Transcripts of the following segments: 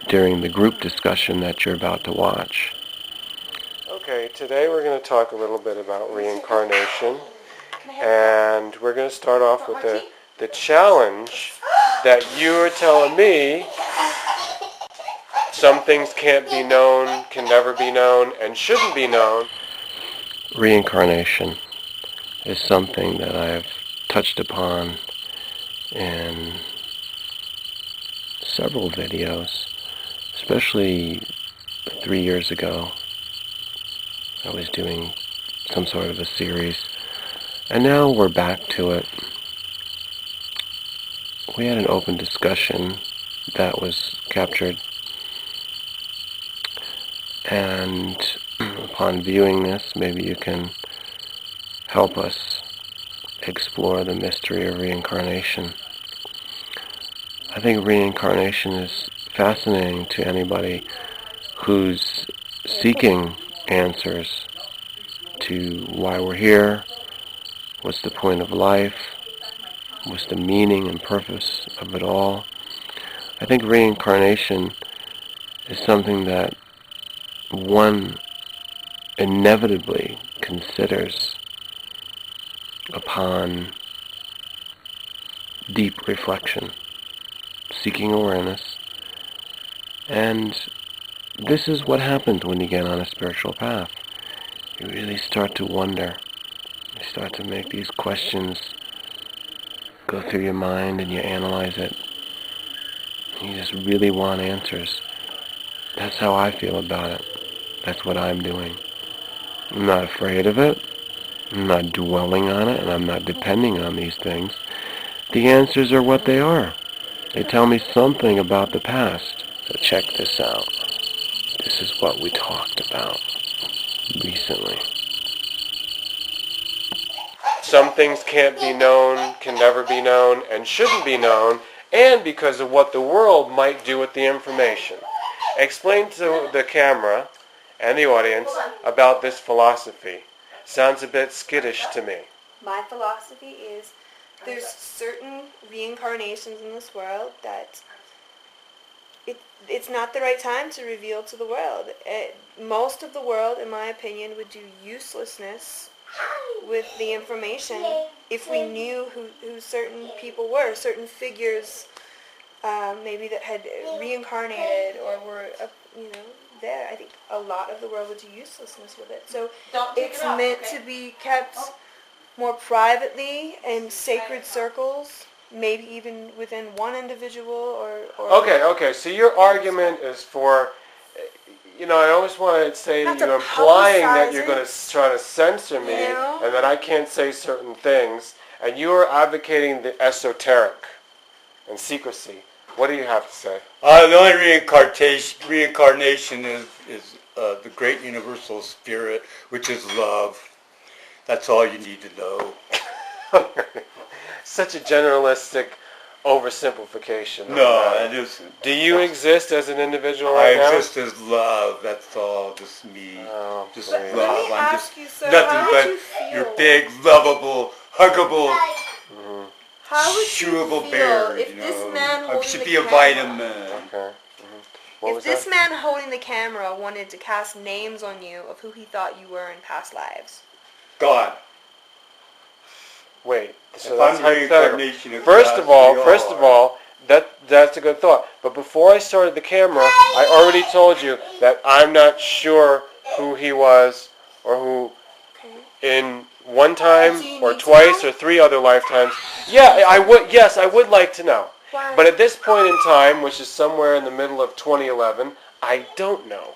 during the group discussion that you're about to watch. Okay, today we're going to talk a little bit about reincarnation, and we're going to start off with the challenge that you are telling me some things can't be known, can never be known, and shouldn't be known. Reincarnation is something that I've touched upon in several videos, especially 3 years ago. I was doing some sort of a series, and now we're back to it. We had an open discussion that was captured, and upon viewing this, maybe you can help us explore the mystery of reincarnation. I think reincarnation is fascinating to anybody who's seeking answers to why we're here, what's the point of life, what's the meaning and purpose of it all. I think reincarnation is something that one inevitably considers upon deep reflection, seeking awareness, and this is what happens when you get on a spiritual path. You really start to wonder. You start to make these questions go through your mind, and you analyze it. You just really want answers. That's how I feel about it. That's what I'm doing. I'm not afraid of it. I'm not dwelling on it, and I'm not depending on these things. The answers are what they are. They tell me something about the past. So check this out. This is what we talked about recently. Some things can't be known, can never be known, and shouldn't be known, and because of what the world might do with the information. Explain to the camera and the audience about this philosophy. Sounds a bit skittish to me. My philosophy is there's certain reincarnations in this world that it's not the right time to reveal to the world. Most of the world, in my opinion, would do uselessness with the information if we knew who certain people were, certain figures maybe that had reincarnated or were, there. I think a lot of the world would do uselessness with it. So it's meant to be kept more privately in sacred circles, maybe even within one individual or Okay, so your argument is for, I always want to say that you're implying that you're going to try to censor me and that I can't say certain things, and you are advocating the esoteric and secrecy. What do you have to say? The only reincarnation is the great universal spirit, which is love. That's all you need to know. Such a generalistic oversimplification. No, it isn't. Do you exist as an individual right now? I exist as love. That's all. Just me. Oh, just please. love. I'm just you, sir, nothing but your big, lovable, huggable, chewable bear. If this man I holding should the be a camera, vitamin. Okay. If this man holding the camera wanted to cast names on you of who he thought you were in past lives, God. Wait. So if that's I'm reincarnation of First God, of all, that's a good thought. But before I started the camera, I already told you that I'm not sure who he was or who in one time or twice or 3 other lifetimes. Yeah, I would. Yes, I would like to know. Why? But at this point in time, which is somewhere in the middle of 2011, I don't know.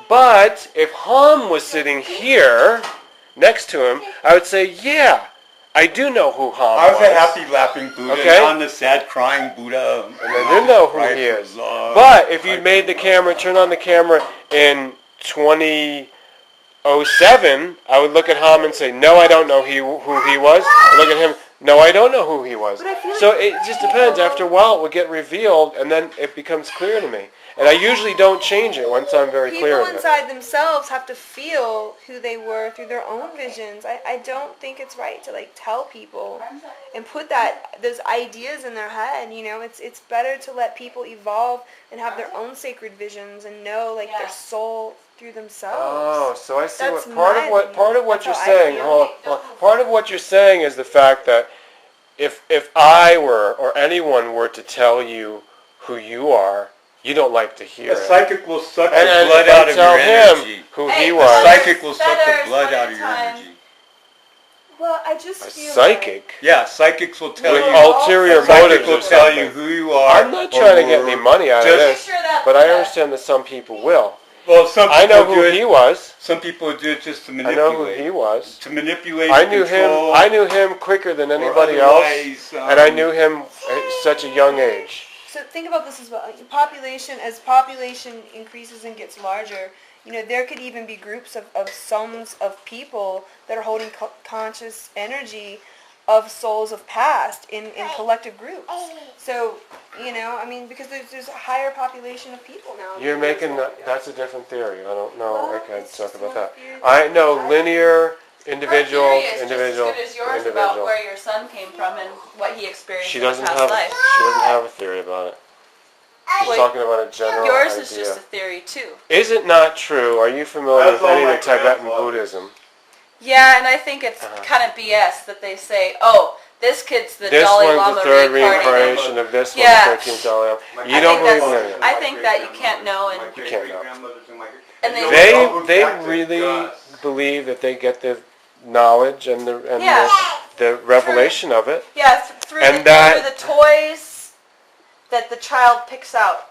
But if Ham was sitting here next to him, I would say, yeah, I do know who Ham was. I was a happy, laughing Buddha, and I'm the sad, crying Buddha. And I do know who he is. But if you made the camera, turn on the camera in 2007, I would look at Ham and say, no, I don't know who he was. I look at him, No, I don't know who he was. But I feel So like it just depends. After a while, it will get revealed, and then it becomes clear to me. And I usually don't change it once I'm very clear people of it. inside themselves have to feel who they were through their own visions. I don't think it's right to like tell people and put those ideas in their head. You know, it's better to let people evolve and have their own sacred visions and know like their soul through themselves. Oh, so I see That's part of what That's you're how I saying. feel. Hold on. Part of what you're saying is the fact that if I were or anyone were to tell you who you are, you don't like to hear A it. psychic will suck the And blood out of tell your him energy. who Hey, he A was. psychic will suck the Feathers, blood one out at of a your time. energy. Well, I just A feel psychic Yeah, psychics will tell with you. ulterior A psychic motives will or tell you something. who you are. I'm not trying to get any money out of just- this, Sure that's but I the- understand that some people will. Well, some people I know do who it. he was. Some people do it just to I manipulate. know who he was. To manipulate. I knew him. control, I knew him quicker than or anybody else, otherwise, and I knew him at such a young age. So think about this as well. As population increases and gets larger, you know, there could even be groups of sums of people that are holding conscious energy of souls of past in collective groups. So, you know, I mean, because there's a higher population of people now. You're making that's a different theory. I don't know. Well, I can't it's talk just about one that. theory I know that linear individual, Her theory is individual, just as good as yours individual. about where your son came from and what he experienced She in doesn't his past have. life. She doesn't have a theory about it. She's Well, talking about a general Yours idea. is just a theory too. Is it not true? Are you familiar That's with any all of my the Tibetan grandfather. Buddhism? Yeah, and I think it's Uh-huh. kind of BS that they say, oh, this kid's the This Dalai one's Lama the third reincarnated. reincarnation of this Yeah. one, the 13th Dalai Lama. My You don't believe in that's- any of it. I think that you can't know and You can't know. And They really believe that they get the knowledge and Yeah. the revelation of it. yeah, through And through the toys that the child picks out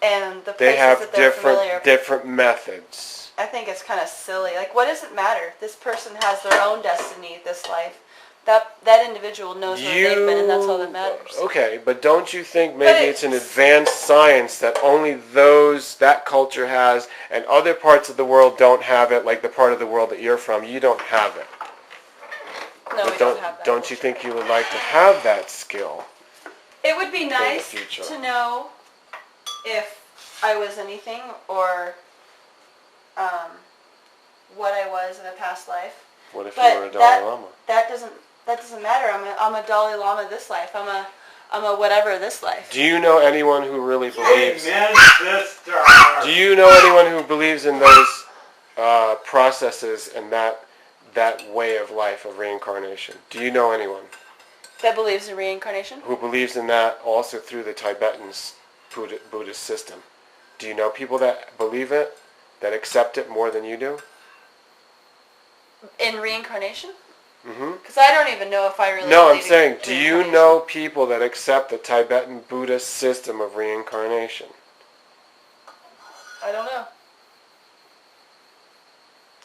and the They places have that they're familiar. different methods. I think it's kind of silly. Like, what does it matter? This person has their own destiny, this life. That individual knows where they've been, and that's all that matters. Okay, but don't you think maybe But it's an advanced science that only that culture has, and other parts of the world don't have it, like the part of the world that you're from, you don't have it. No, we But don't have that. don't you think you would like to have that skill? It would be nice future. to know if I was anything or what I was in a past life. What if But you were a Dalai Lama? That doesn't matter. I'm a Dalai Lama this life. I'm a whatever this life. Do you know anyone who really believes? Amen, sister. Do you know anyone who believes in those processes and that way of life of reincarnation? Do you know anyone That believes in reincarnation? who believes in that also through the Tibetan Buddhist system? Do you know people that believe it, that accept it more than you do? In reincarnation? Mm-hmm. Because I don't even know if I really No, I'm believe in saying, do you reincarnation. know people that accept the Tibetan Buddhist system of reincarnation? I don't know.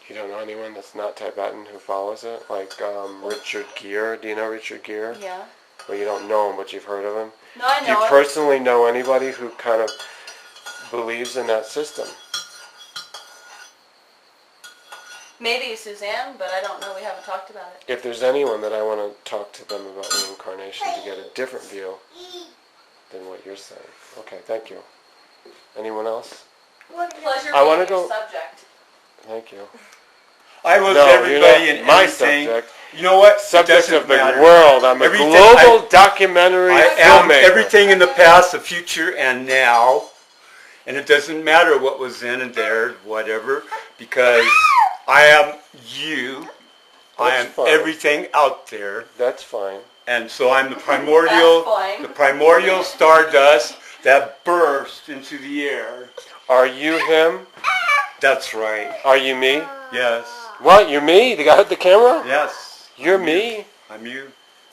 You don't know anyone that's not Tibetan who follows it? Like Richard Gere. Do you know Richard Gere? Yeah. Well, you don't know him, but you've heard of him. No, I Do you know it. personally know anybody who kind of believes in that system? Maybe Suzanne, but I don't know. We haven't talked about it. If there's anyone that I want to talk to them about reincarnation to get a different view than what you're saying. Okay, thank you. Anyone else? Pleasure I wanna being your go- subject. Thank you. I was No, everybody you're and not my everything. subject. You know what? It Subject doesn't of the matter. world. I'm a Everything- global documentary I am filmmaker. everything in the past, the future, and now. And it doesn't matter what was then and there, whatever, because I am you. I That's am fine. everything out there. That's fine. And so I'm the primordial, That's fine. the primordial stardust that burst into the air. Are you him? That's right. Are you me? Yes. What? You're me? The guy with the camera? Yes. You're me? I'm you.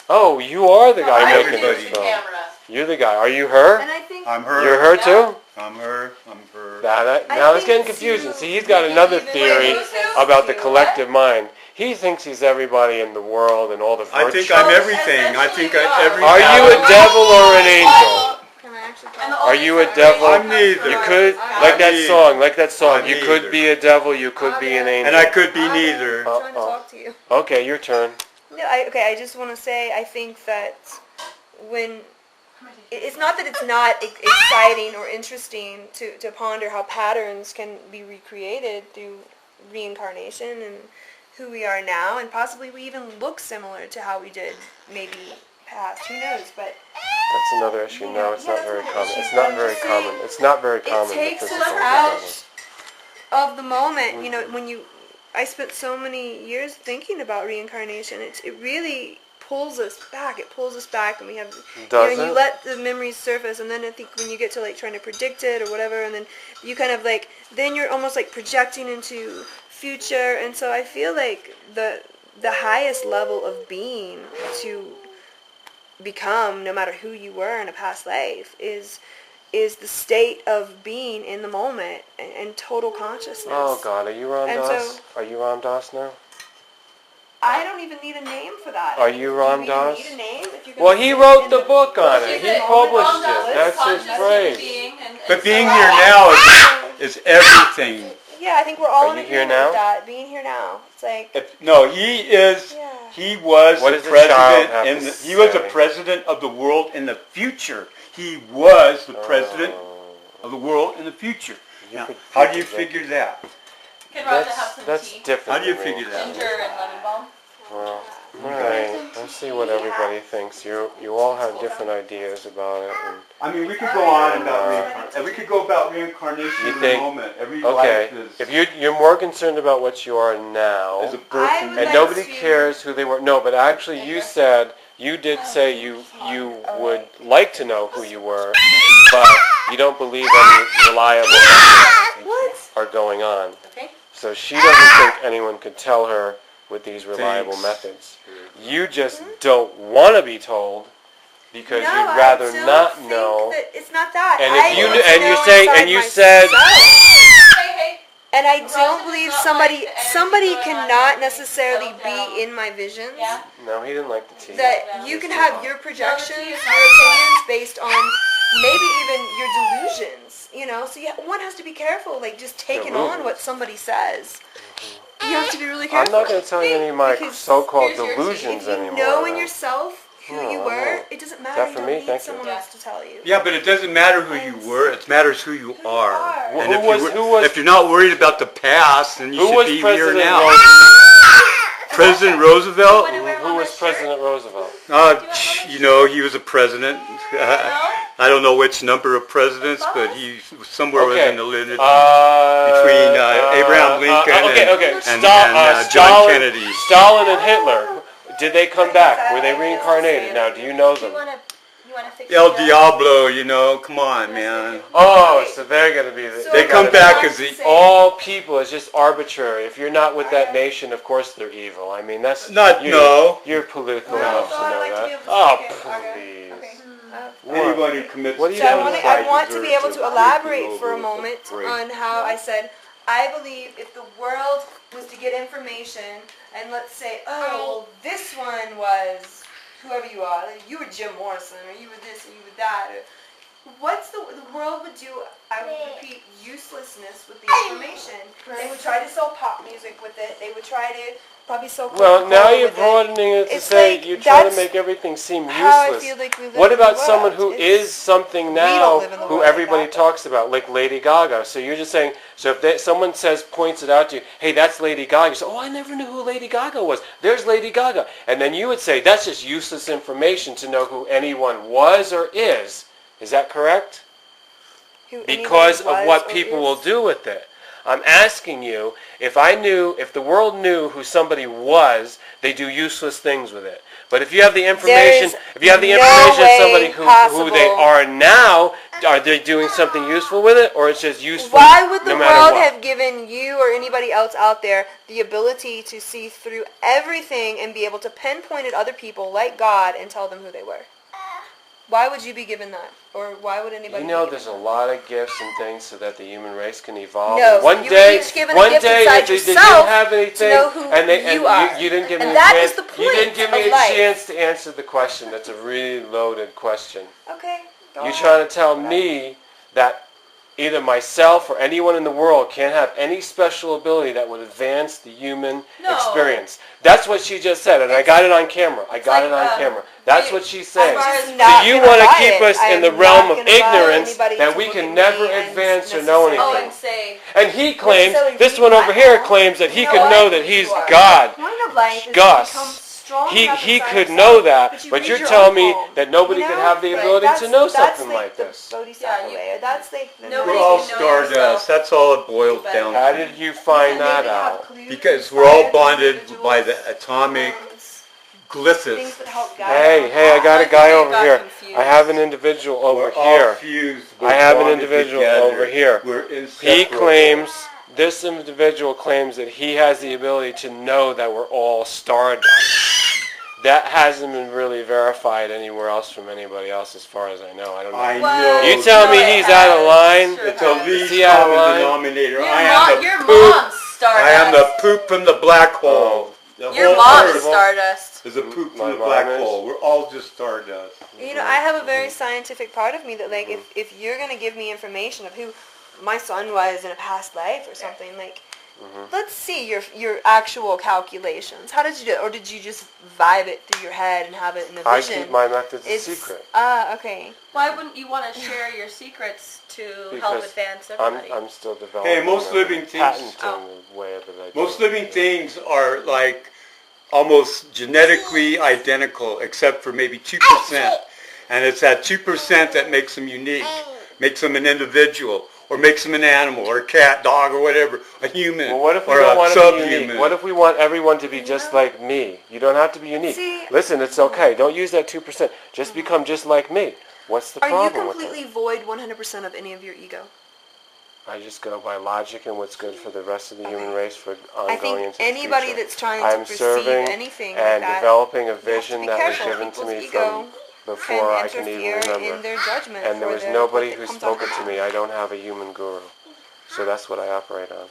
Oh, you are the guy I making see this the film. camera. You're the guy. Are you her? And I think I'm her. You're her too? I'm her. I'm her. Now it's getting confusing. See, he's got another theory about the collective mind. He thinks he's everybody in the world and all the I virtues. think I'm everything. I think every. Are you a devil or an angel? can I actually And the talk? Are only you a separation devil? I'm comes neither. from You our- could, our- like that song, I'm you neither. could be a devil, you could be an angel. And I could be neither. I'm trying to talk to you. Okay, your turn. No, I just want to say, I think that when, it's not that it's not exciting or interesting to ponder how patterns can be recreated through reincarnation and who we are now, and possibly we even look similar to how we did maybe past, who knows, but That's another issue. You No, know, it's yeah, not that's very not an common. issue, It's but not I'm very just common. saying It's not very common. it takes with us physical out levels. of the moment. You know, when I spent so many years thinking about reincarnation. It really pulls us back. It pulls us back, and we have, Does and you it? let the memories surface, and then I think when you get to like trying to predict it or whatever, and then you kind of like, then you're almost like projecting into future, and so I feel like the highest level of being to become, no matter who you were in a past life, is the state of being in the moment and total consciousness. Oh God, are you Ram And Dass? so- Are you Ram Dass now? I don't even need a name for that. Are you Ram Do Dass? you even need a name? If you're Well, gonna he sit wrote in the book on it. in He the published moment, it. That's his conscious phrase. being, and But being so here now is everything. Yeah, I think we're all Are in you here agreement now? with that. Being here now. It's like, No, he is. Yeah. He was What the does the child president. have to He was the say? president of the world in the future. He was the president Oh. of the world in the future. You Now, could how do you figure figure that? can Rhonda have some That's tea, different. How do you than me. figure that? ginger and lemon balm. Well, all right. Let's see what everybody thinks. You all have different ideas about it. And I mean, we could go on about reincarnation. We could go about reincarnation You in think- a moment. Every okay, life is if you're more concerned about what you are now, a birth I and would and like nobody to- cares who they were. No, but actually, you did say you would like to know who you were, but you don't believe any reliable methods are going on. Okay. So she doesn't think anyone could tell her with these reliable Thanks. methods. You just don't want to be told because no, you'd rather I don't not think know. That it's not that. And I if you want to and you know say inside and you myself. said Hey, And I Rosa don't does believe not somebody like the energy somebody going on cannot when necessarily you settle down. be in my visions. yeah. no, he didn't like the tea. That you can have your projections, No, the tea is your opinions based on maybe even your delusions, you know? So one has to be careful, like just taking on what somebody says. You have to be really I'm careful. not going to tell you any of my Because so-called here's your tea. delusions If you anymore. know in though. yourself who No, you I were, won't. it doesn't matter. That You for don't me? need Thank you. someone else to tell you. Yeah, but it doesn't matter who you were. It matters who you are. are. Well, And who was if you're not worried about the past, then you who should was be here President now. Roosevelt? President Roosevelt? Who was President Roosevelt? You know, he was a president. I don't know which number of presidents, but he somewhere was in the lineage between Abraham Lincoln and John Stalin, Kennedy. Stalin and Hitler. Did they come back? Were they reincarnated? Now, do you know them? You wanna fix El it up? Diablo, you know, come on, man. Oh, so they're going to be the... They come back as the... All people is just arbitrary. If you're not with that nation, of course they're evil. I mean, that's... Not, you're, no. You're political No, enough so to I'd know like to be that. able to Oh, take it. please. Anyone who commits What do you So I do? want to, genocide I want to be deserves able to break elaborate the for a law, moment break. on how I said, I believe if the world was to get information and let's say, oh, well, this one was whoever you are, like, you were Jim Morrison or you were this or you were that, or what's the world would do, I would repeat, uselessness with the information. They would try to sell pop music with it. They would try to probably sell Well, Coca-Cola now you're with it. broadening it to It's say like, you're trying to that's make everything seem how I useless. feel like we live What in the about someone who world. is something don't now live in the who world like everybody that. talks about, like Lady Gaga? So you're just saying, so if someone points it out to you, hey, that's Lady Gaga, you say, oh, I never knew who Lady Gaga was. There's Lady Gaga. And then you would say, that's just useless information to know who anyone was or is. Is that correct? Who Because anyone of was what or people is. will do with it. I'm asking you, if the world knew who somebody was, they do useless things with it. But if you have the information, There is no of somebody way who possible. they are now, are they doing something useful with it, or it's just useful Why would the no matter world what? have given you or anybody else out there the ability to see through everything and be able to pinpoint at other people like God and tell them who they were? Why would you be given that? Or why would anybody You know, be there's given a lot of gifts and things so that the human race can evolve. No, And one you were day, each given a one gift day, inside if they didn't yourself have to anything, know who you are. you didn't give me And a that chance. is the You didn't point give me of a life. chance to answer the question. That's a really loaded question. Okay, go You're ahead. trying to tell me that either myself or anyone in the world can't have any special ability that would advance the human experience. That's what she just said, and I got it on camera. That's what she's saying. So you want to keep us in the realm of ignorance that we can never advance or know anything. And he claims, this one over here claims that he could know that he's God. Gus. He could know that, but you're telling me that nobody could have the ability to know something like this. We're all stardust. That's all it boils down to. How did you find that out? Because we're all bonded by the atomic glyphs. Hey, I got a guy over here. I have an individual over here. I have an individual over here. He claims, this individual claims that he has the ability to know that we're all stardust. That hasn't been really verified anywhere else from anybody else, as far as I know. I don't know. You tell me he's out of line? It's a least common denominator. I am the poop from the black hole. Your mom's stardust. Is a poop from the black hole. We're all just stardust. You know, I have a very scientific part of me that, like, if you're going to give me information of who my son was in a past life or something, like, let's see your actual calculations. How did you do it? Or did you just vibe it through your head and have it in a vision? I keep my methods a secret. Okay. Why wouldn't you want to share your secrets to help advance everybody? I'm still developing. Hey, most living things. The way that I most living things are like almost genetically identical, except for maybe 2%. And it's that 2% that makes them unique, makes them an individual. Or makes them an animal, or a cat, dog, or whatever, a human, well, what if we or don't a want subhuman. to be unique? What if we want everyone to be just like me? You don't have to be unique. Listen, it's okay. Don't use that 2%. Just become just like me. What's the problem with that? Are you completely void 100% of any of your ego? I just go by logic and what's good for the rest of the human race for ongoing into the future. I think anybody that's trying to perceive anything like and that, developing a vision that was careful. given to me People's ego from before I can even interfere remember. in their judgment And there for was the- nobody what who comes spoke out it of to that. me. I don't have a human guru. So that's what I operate on.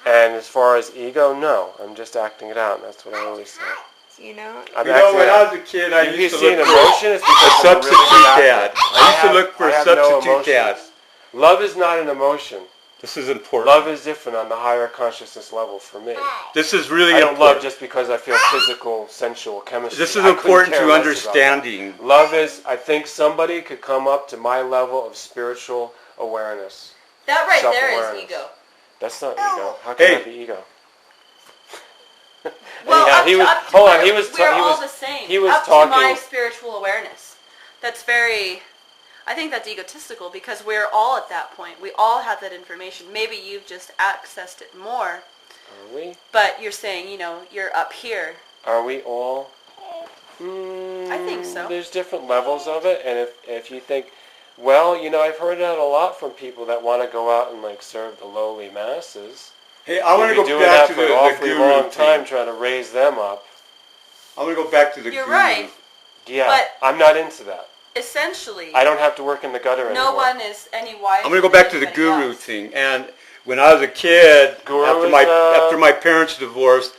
And as far as ego, no. I'm just acting it out, and that's what I always say. You know? I'm when I was a kid, I used to look for a substitute dad. I used to look for a substitute dad. Love is not an emotion. This is important. Love is different on the higher consciousness level for me. This is really I don't important. love just because I feel physical, sensual chemistry. This is important to understanding. Love is, I think somebody could come up to my level of spiritual awareness. That right there is ego. That's not ego. How can that be ego? Well, we're all the same. He was up talking. To my spiritual awareness. That's very. I think that's egotistical because we're all at that point. We all have that information. Maybe you've just accessed it more. Are we? But you're saying, you're up here. Are we all? I think so. There's different levels of it, and if you think, well, I've heard that a lot from people that want to go out and serve the lowly masses. Hey, I want to go back to the awfully long guru time trying to raise them up. I want to go back to the You're guru. right. Yeah, but I'm not into that. Essentially, I don't have to work in the gutter anymore. No one is any wiser. I'm going to go back to the guru thing. And when I was a kid, after my parents divorced,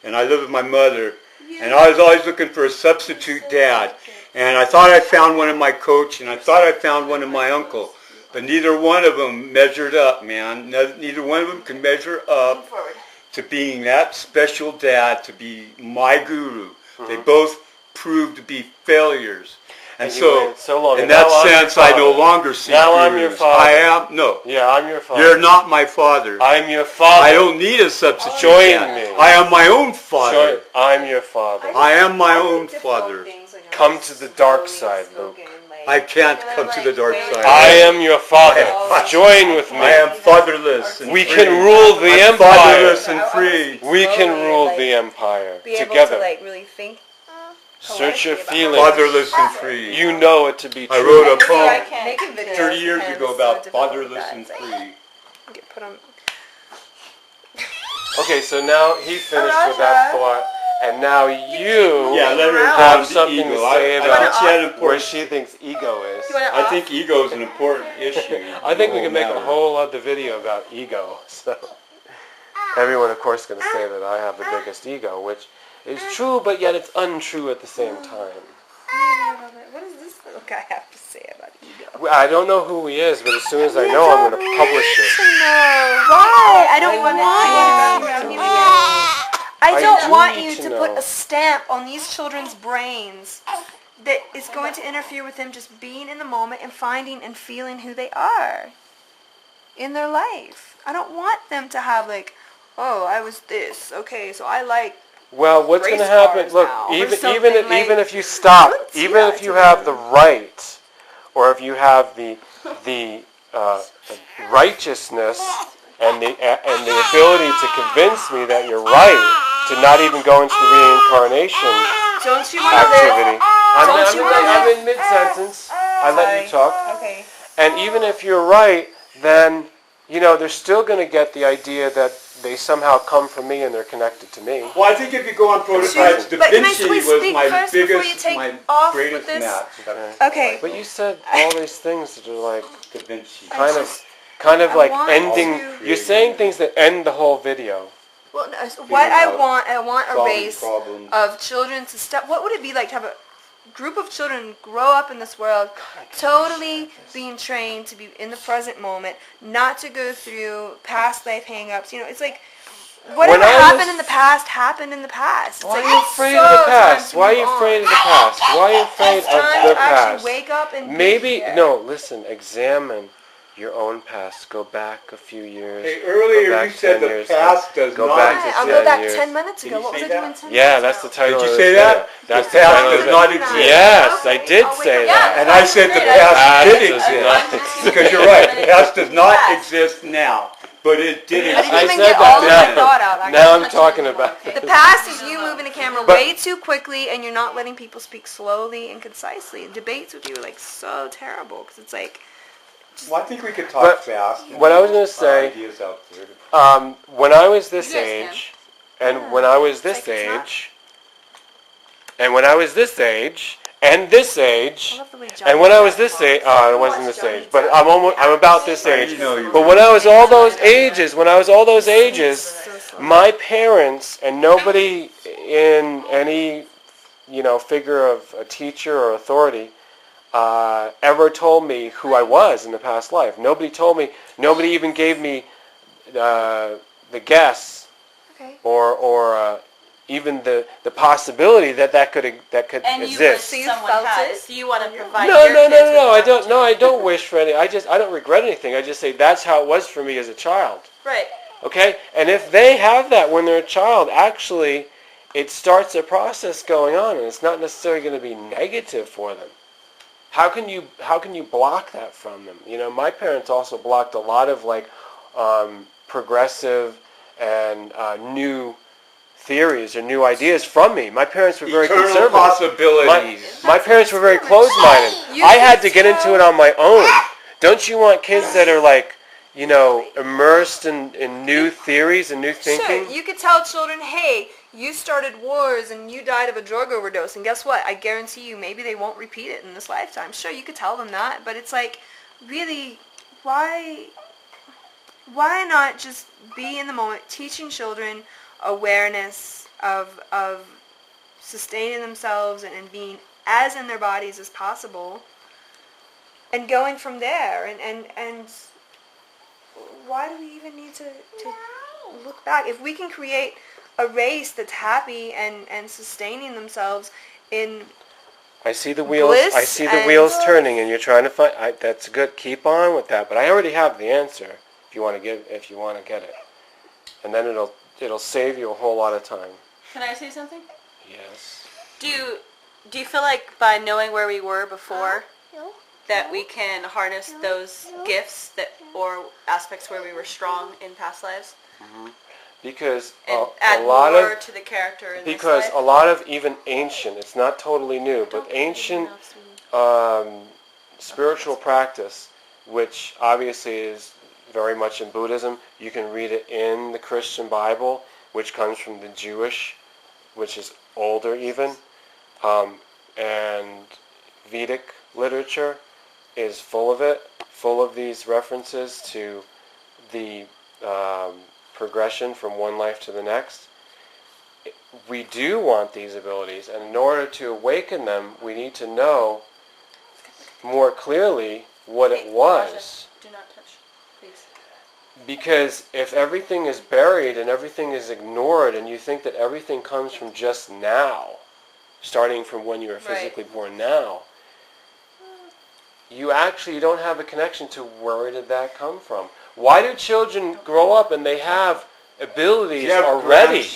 and I lived with my mother, and I was always looking for a substitute dad. And I thought I found one in my coach, and I thought I found one in my uncle. But neither one of them measured up, man. Neither one of them can measure up to being that special dad, to be my guru. They both proved to be failures. And so in that sense, I no longer see Now gurus. I'm your father. I am, no. Yeah, I'm your father. You're not my father. I'm your father. I don't need a substitute Join dad. me. I am my own father. I'm your father. I am my own father. Come to the dark side, Luke. I can't come to the dark side. I am your father. Join with me. I am fatherless and We free. can rule the I'm empire. fatherless and free. We can rule the empire be able together. to really think. Search your feelings. Fatherless and free. You know it to be true. I wrote a poem Make 30 years ago about fatherless and free. Get put on. Okay, so now he finished with that thought, and now you let her have something to say about where important. she thinks ego is. I think ego is an important issue. I think we can make a whole other video about ego. So everyone, of course, is going to say that I have the biggest ego, which is true, but yet it's untrue at the same time. What does this little guy have to say about I don't know who he is, but as soon as I know, I'm going to publish it. Why? I don't want I don't want you to put a stamp on these children's brains that is going to interfere with them just being in the moment and finding and feeling who they are in their life. I don't want them to have like, oh, I was this. Okay, so I like. Well, what's going to happen? Look, even if you stop, even if you have the right, or if you have the righteousness and the ability to convince me that you're right, to not even go into the reincarnation activity. I'm in mid-sentence. I let you talk. Okay. And even if you're right, then they're still going to get the idea that they somehow come from me and they're connected to me. Well, I think if you go on prototypes, Da Vinci was my greatest match. Okay. But you said all these things that are like Da Vinci. kind of like ending. You're saying things that end the whole video. Well, what I want a race of children to step. What would it be like to have a group of children grow up in this world, totally being trained to be in the present moment, not to go through past life hang-ups. It's like whatever happened in the past happened in the past. Why are you afraid of the past? Why are you afraid of the past? Why are you afraid of the past? Wake up and listen, examine your own past. Go back a few years. Hey, earlier you said the past does go not. Back I'll go back 10 minutes ago. What was I doing 10 minutes ago? Yeah, that's the title. Did you say that? That's the past does not exist. Yes, I did say that. And I said the past did exist. Because you're right, the past does not exist now. But it did exist. I didn't even get all of my thought out. Now I'm talking about the past is you moving the camera way too quickly and you're not letting people speak slowly and concisely. Debates with you are like so terrible because it's like. Well, I think we could talk fast. What I was going to say, when I was this age, and when I was this age, and when I was this age, and this age, and when I was this age, I wasn't this age, but I'm about this age. But when I was all those ages, my parents and nobody in any, figure of a teacher or authority ever told me who I was in the past life. Nobody told me. Nobody even gave me the guess, or even the possibility that could exist. So you felt it. So you want to provide. No. I don't. No, I don't wish for any. I don't regret anything. I just say that's how it was for me as a child. Right. Okay. And if they have that when they're a child, actually, it starts a process going on, and it's not necessarily going to be negative for them. How can you block that from them? My parents also blocked a lot of progressive and new theories or new ideas from me. My parents were very conservative. Possibilities. My parents were very closed-minded. I had to get into it on my own. Don't you want kids that are immersed in new theories and new thinking? Sure, you could tell children, hey, you started wars and you died of a drug overdose, and guess what? I guarantee you maybe they won't repeat it in this lifetime. Sure, you could tell them that, but it's like, really, why not just be in the moment, teaching children awareness of sustaining themselves and being as in their bodies as possible, and going from there, and why do we even need to look back? If we can create a race that's happy and sustaining themselves in I see the wheels. I see the wheels turning, and you're trying to find. That's good. Keep on with that. But I already have the answer. If you want to get it, and then it'll save you a whole lot of time. Can I say something? Yes. Do you feel like by knowing where we were before, that we can harness those gifts or aspects where we were strong in past lives? Mm-hmm. Because add more to the character in this life? A lot of even ancient, it's not totally new, but ancient spiritual practice, which obviously is very much in Buddhism. You can read it in the Christian Bible, which comes from the Jewish, which is older even, and Vedic literature is full of it, full of these references to the progression from one life to the next. We do want these abilities, and in order to awaken them, we need to know more clearly clearly what it was. Do not touch, please. Because if everything is buried and everything is ignored and you think that everything comes from just now, starting from when you were physically born now, you actually don't have a connection to where did that come from. Why do children grow up and they have abilities already?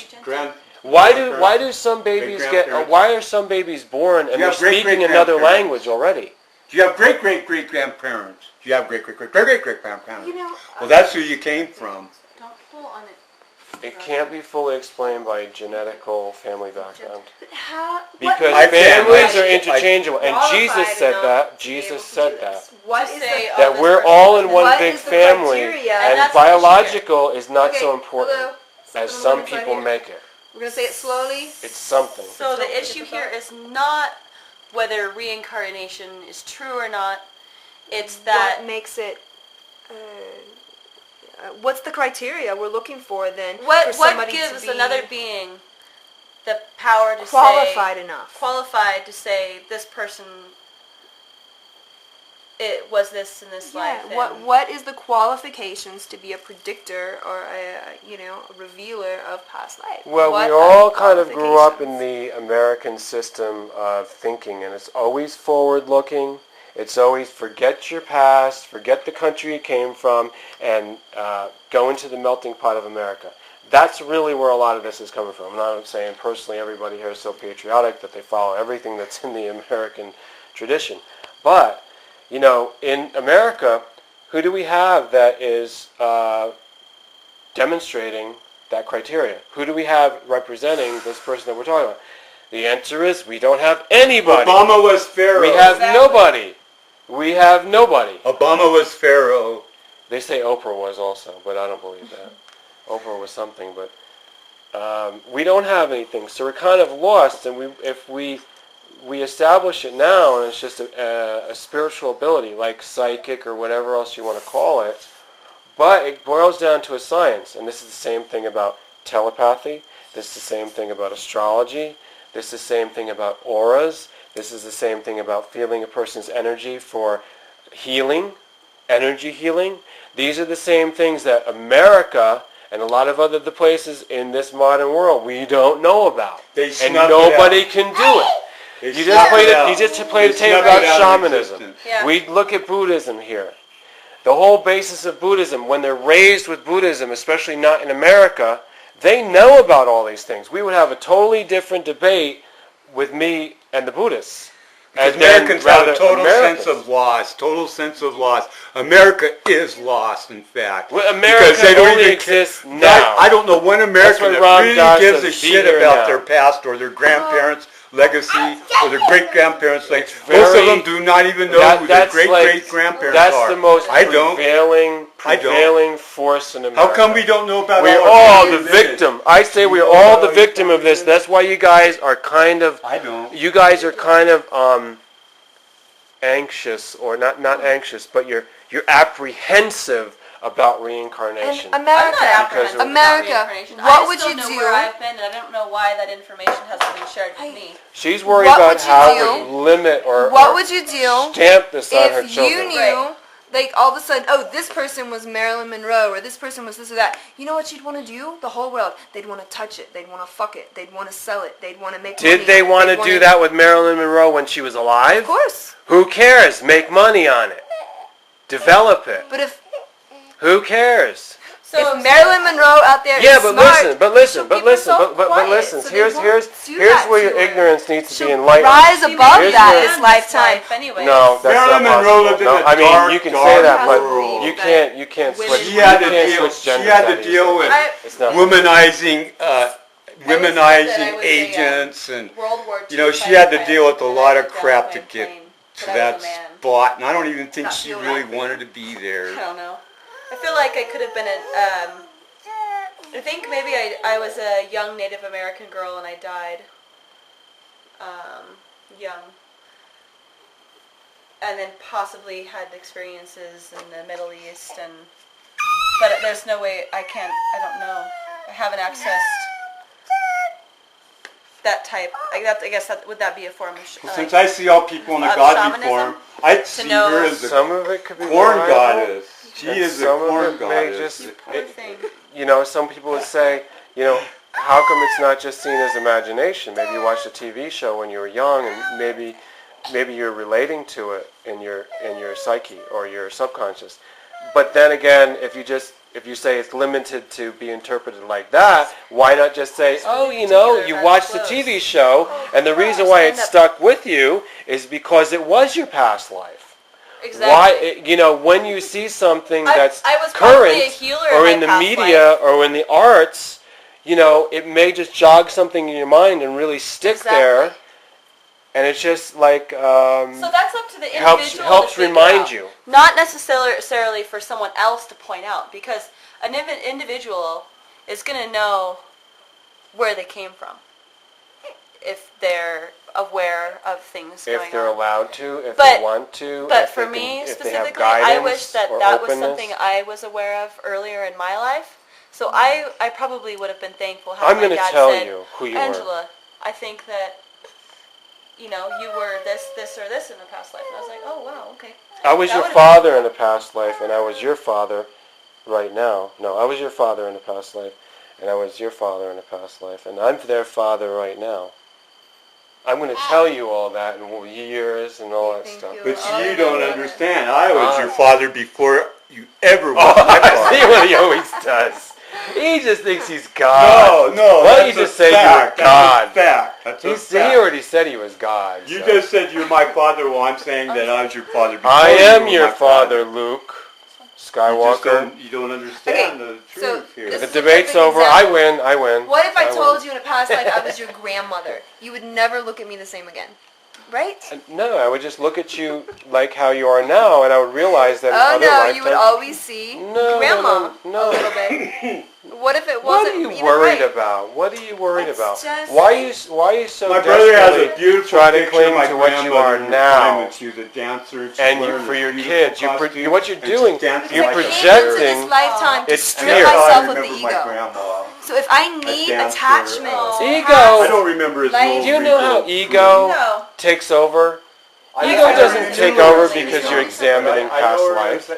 Why do some babies why are some babies born and they're speaking another language already? Do you have great-great-great-grandparents? Do you have great-great-great-great-great-grandparents? Well, that's who you came from. Don't pull on it. It can't be fully explained by genetical family background. Because families are interchangeable. And Jesus said that. Jesus said that. That we're all in one big family. And biological is not so important as some people make it. We're going to say it slowly. It's something. So the issue here is not whether reincarnation is true or not. It's that... What makes it... what's the criteria we're looking for then? What gives another being the power to qualified enough? Qualified to say this person... It was this in this life. What is the qualifications to be a predictor or a revealer of past life? Well, we all kind of grew up in the American system of thinking, and it's always forward-looking. It's always forget your past, forget the country you came from, and go into the melting pot of America. That's really where a lot of this is coming from. I'm not saying personally everybody here is so patriotic that they follow everything that's in the American tradition, but in America, who do we have that is demonstrating that criteria? Who do we have representing this person that we're talking about? The answer is we don't have anybody. Obama was Pharaoh. We have nobody. We have nobody. Obama was Pharaoh. They say Oprah was also, but I don't believe that. Oprah was something, but we don't have anything. So we're kind of lost, and if we establish it now, and it's just a spiritual ability, like psychic or whatever else you want to call it, but it boils down to a science, and this is the same thing about telepathy, this is the same thing about astrology, this is the same thing about auras, this is the same thing about feeling a person's energy for healing, energy healing. These are the same things that America and a lot of other places in this modern world we don't know about, and nobody can do it. You just played a tape about shamanism. Yeah. We look at Buddhism here. The whole basis of Buddhism, when they're raised with Buddhism, especially not in America, they know about all these things. We would have a totally different debate with me and the Buddhists. Because Americans have a total sense of loss. America is lost, in fact. Well, America only exists now. I don't know one American that really gives a shit about their past or their grandparents' legacy or their great-grandparents' legacy. Most of them do not even know who their great-great-grandparents are. That's the most prevailing force in America. How come we don't know about we're all the victim. I say we're all the victim of this. That's why you guys are kind of... I don't. You guys are kind of anxious, or not anxious, but you're apprehensive about reincarnation. And America, what would you do? I still know where I've been, and I don't know why that information hasn't been shared with me. She's worried about how to limit or what would you do stamp this on her children. If you knew, like all of a sudden, oh, this person was Marilyn Monroe, or this person was this or that. You know what you'd want to do? The whole world. They'd want to touch it. They'd want to fuck it. They'd want to sell it. They'd want to make money. Did they want to do that with Marilyn Monroe when she was alive? Of course. Who cares? Make money on it. Develop it. But if... Who cares? So if Marilyn Monroe out there is smart, but listen. Here's where your ignorance needs to be enlightened. Rise above that this lifetime. No, that's Marilyn not Monroe possible. lived in a No, you can say that, but world. you can't switch. She had to deal with womanizing agents, and she had to deal with a lot of crap to get to that spot, and I don't even think she really wanted to be there. I don't know. I feel like I could have been I think maybe I was a young Native American girl and I died young. And then possibly had experiences in the Middle East, but there's no way I don't know. I haven't accessed that type. I guess would that be a form of Since I see all people in the godly form, I'd see her as some of it could be corn reliable, goddess. She is a corn goddess. Some people would say, how come it's not just seen as imagination? Maybe you watched a TV show when you were young, and maybe you're relating to it in your psyche or your subconscious. But then again, if you say it's limited to be interpreted like that, why not just say, you watched the TV show, and the reason why it stuck with you is because it was your past life. Exactly. Why, when you see something that's current or in the media or in the arts, it may just jog something in your mind and really stick there. And it's just like so that's up to the individual helps to remind out. you. Not necessarily for someone else to point out, because an individual is going to know where they came from if they're aware of things going on. If they're allowed to, if they want to. But for me specifically, I wish that was something I was aware of earlier in my life. So I probably would have been thankful had my dad said, you who you Angela, I think that you were this or this in the past life. And I was like, oh, wow, okay. I was your father in the past life, and I was your father right now. No, I was your father in the past life, and I was your father in the past life, and I'm their father right now. I'm going to tell you all that in years and all that stuff. But you don't understand. I was your father before you ever was my father. See what he always does. He just thinks he's God. No. Why don't you just say you're God? That's a fact. He already said he was God. You just said you're my father. Well, I'm saying that I was your father before I am you your were my father, Luke Skywalker. You don't understand the truth here. The debate's over. I win. What if I told you in a past life I was your grandmother? You would never look at me the same again. Right? No, I would just look at you like how you are now, and I would realize that in other lifetimes... you would always see Grandma a little bit. What if it wasn't? What are you worried about? What are you worried about? Why are you so my brother has a beautiful trying to picture cling of my to what you are grandmother now? She was a dancer. And for your kids, what you're doing, you're projecting. This lifetime to it's strip fear. myself of the ego. So if I need attachment, ego. I don't remember his Do you know how ego takes over? Ego doesn't take over because you're examining past life.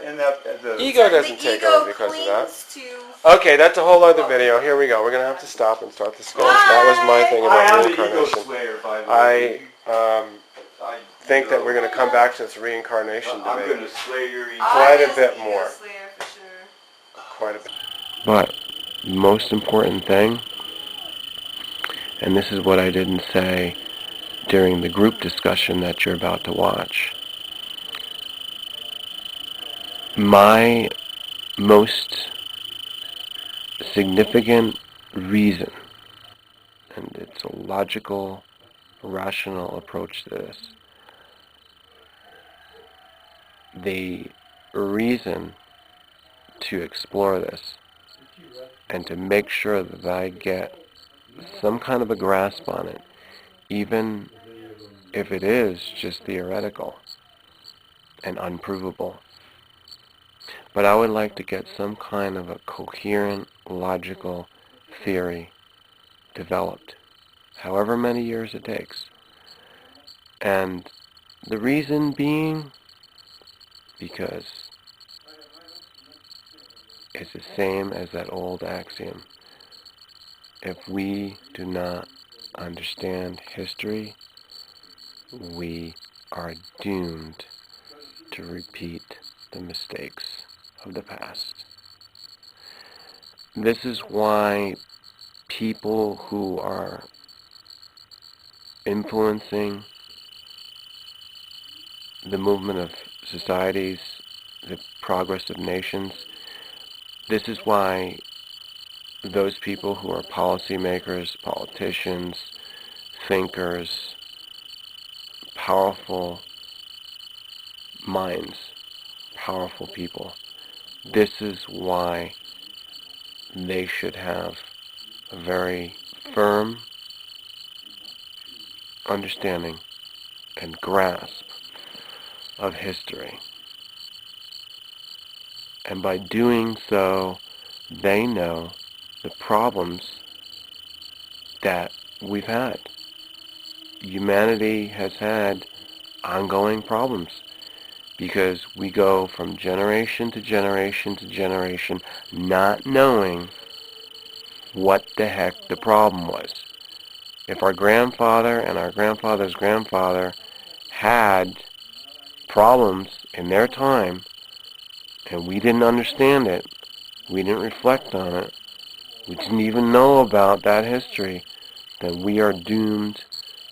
Ego doesn't take over because of that. Okay, that's a whole other video. Here we go. We're going to have to stop and start the sketch. That was my thing about reincarnation. I think that we're going to come back to this reincarnation debate quite a bit more. Quite a bit. But the most important thing, and this is what I didn't say during the group discussion that you're about to watch. My most significant reason, and it's a logical, rational approach to this, the reason to explore this and to make sure that I get some kind of a grasp on it, even if it is just theoretical and unprovable. But I would like to get some kind of a coherent, logical theory developed, however many years it takes. And the reason being, because it's the same as that old axiom. If we do not understand history, we are doomed to repeat the mistakes of the past. This is why people who are influencing the movement of societies, the progress of nations, this is why those people who are policymakers, politicians, thinkers, powerful minds, powerful people, this is why they should have a very firm understanding and grasp of history. And by doing so, they know the problems that we've had. Humanity has had ongoing problems. because we go from generation to generation to generation not knowing what the heck the problem was. If our grandfather and our grandfather's grandfather had problems in their time and we didn't understand it, we didn't reflect on it, we didn't even know about that history, then we are doomed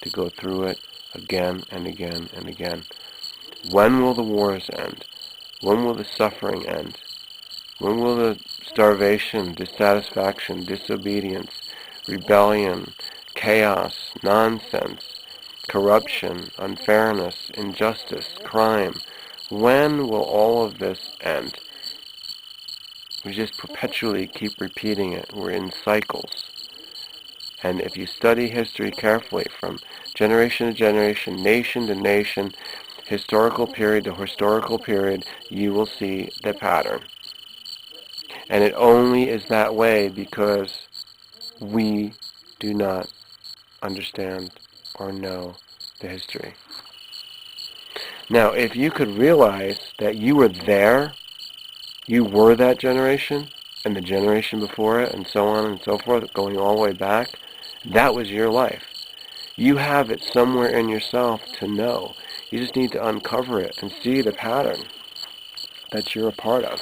to go through it again and again and again. When will the wars end? When will the suffering end? When will the starvation, dissatisfaction, disobedience, rebellion, chaos, nonsense, corruption, unfairness, injustice, crime, when will all of this end? We just perpetually keep repeating it. We're in cycles. And if you study history carefully from generation to generation, nation to nation, historical period to historical period, you will see the pattern. And it only is that way because we do not understand or know the history. Now, if you could realize that you were there, you were that generation, and the generation before it, and so on and so forth, going all the way back, that was your life. You have it somewhere in yourself to know. You just need to uncover it and see the pattern that you're a part of.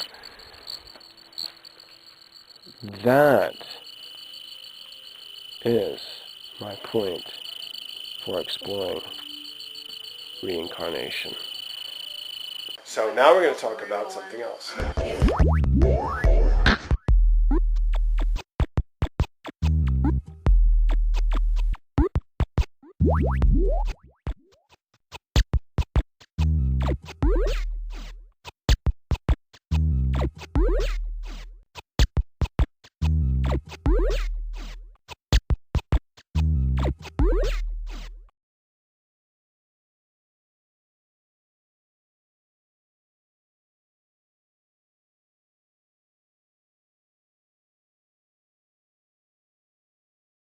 That is my point for exploring reincarnation. So now we're going to talk about something else.